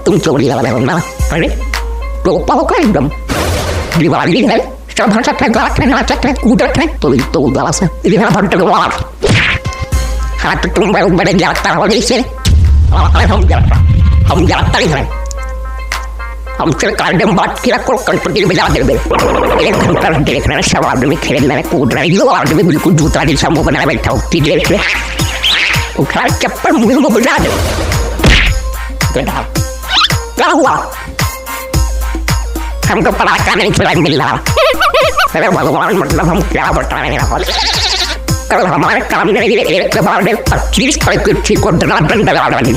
तुम चोरी वाला तो पाओ करेंगे दिवाली है सब हर सकते गाते हैं नाचते हैं कूदते हैं तो दवा से इधर भर तो वाला हाथ तुम बड़े जाता हो जैसे हम जाता ही हैं हम सरकार ने बात किया को कंपनी में जा दे एक घंटा देख रहे हैं सब आदमी खेल रहे हैं कूद रहे हैं यो आदमी बिल्कुल जूता जैसा मुंह बना बैठा हो तीन देख रहे उठा चप्पल मुंह में बजा दे क्या हुआ हमको पटाखा नहीं खिलाई मिल रहा अरे भगवान मतलब हम क्या बता रहे हैं कल हमारे काम के लिए एक के बाद 25 पैकेट को दंड लगा डाली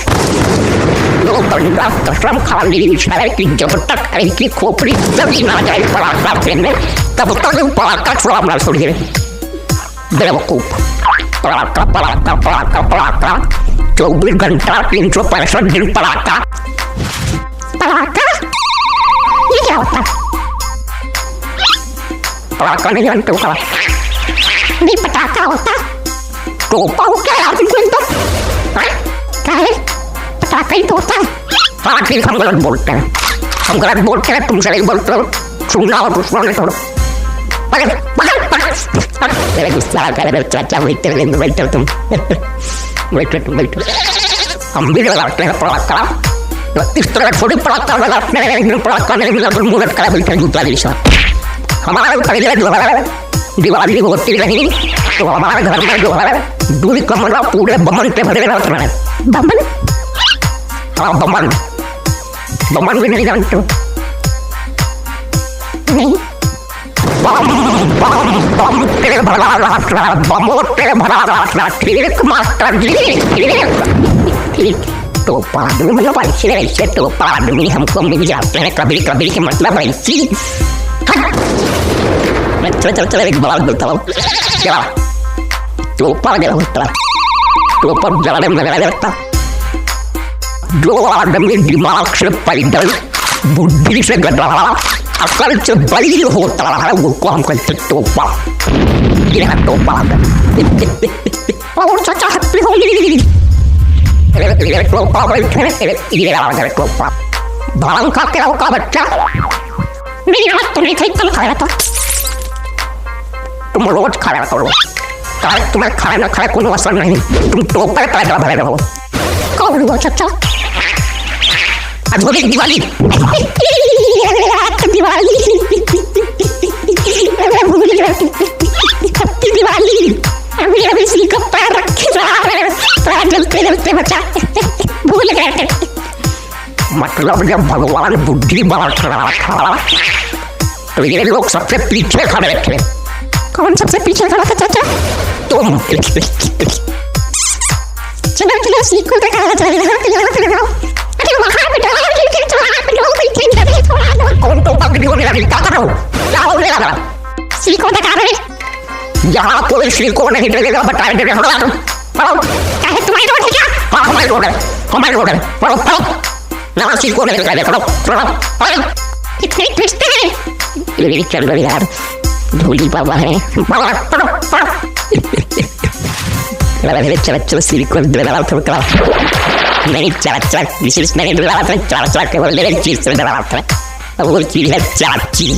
लोग बंदा कसम खा ली सारे की जब तक ऐसी खोपड़ी जल्दी ना जाए पटाखा फेंकने तब तक पटाखा छोड़ा ना छोड़िए बेवकूफ पटाखा 24 घंटा 365 दिन पटाखा ये क्या होता पटाखा नहीं जानते हो नहीं पटाखा होता तो पाओ क्या यार तुमको तो क्या है पटाखा ही तो होता है हाँ ठीक हम गलत बोलते हैं तुम सही बोलते हो सुनना हो तो सुनने छोड़ो पकड़ मेरे गुस्सा कर चाचा बैठे तुम बैठो हम भी लगाते हैं पटाखा इस तरह थोड़ी पटाखा लगाते हैं पटाखा नहीं मिला तो मुझे करा बैठे जूता जैसा हमारा दिवाली होती रही तो हमारे घर में जो है दूरी कमरा पूरे बमन पे भरे रहते हैं बमन हाँ बमन भी नहीं जानते हो नहीं बम तेरे भरा रहा बमो तेरे भरा रहा ठीक मास्टर जी तो पादमी मतलब ऐसे तो पादमी हमको मिल जाते हैं कभी के मतलब ऐसी चल एक बात बोलता हूँ क्या तो ऊपर गया होता तो ऊपर जलाने में लगा रहता जो आदमी दिमाग से पैदल बुद्धि से गधा अकल से बड़ी होता है वो को हम कहते टोपा ये टोपा और चाचा हत्ती होली ये टोपा बैठे ये टोपा भांग खा के रहो का बच्चा नहीं हाथ तो नहीं खाया था तुम रोज खाया करो तुम्हें खाया ना खाया कोई असर नहीं तुम टोकर पैदा भरे रहो कौन हुआ चाचा आज होगी दिवाली दिवाली अभी इसी का पैर रखे पैर जलते बचा भूल गए मतलब जब भगवान बुद्धि बांट रहा था तो ये लोग सबसे पीछे खड़े थे कौन सबसे पीछे खड़ा था चाचा तुम चलो सीखो दिखाया जाएगा अरे वहाँ पे कौन तो पकड़ी होने लगी क्या करो क्या होने लगा सीखो दिखा रहे यहाँ कोई सीखो नहीं देगा बताए देगा पढ़ो क्या है तुम्हारी रोड है क्या हाँ हमारी रोड है पढ़ो ना सीखो नहीं देगा पढ़ो इतनी ट्विस्ट है चल रही यार धोली बाबा है चल सिलिकॉन दे थोड़ा नहीं चला विशेष नहीं चला के बोल दे चीज से डरा था वो चीज है चाची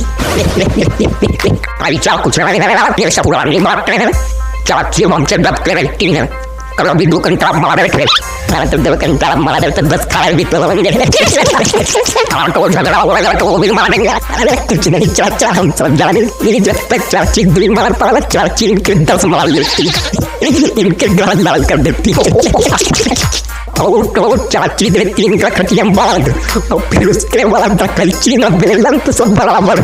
आई चाल कुछ नहीं रहा ये सब पूरा नहीं मारते हैं चाची हमसे दब के रहती है कल भी 2 घंटा मार रहे थे तो 2 घंटा मार रहे थे 10 खाए भी तो बन गए तो झगड़ा हो गया तो वो भी मार देंगे अरे कुछ नहीं चाचा हम सब जाने ये जब तक चाची दूरी मार पड़ा चाची इनके 10 मार लेती इनके गलत डाल कर देती और तो चाची देती इनका खटिया मार और फिर उसके बाद कच्ची ना बेलन तो सब बराबर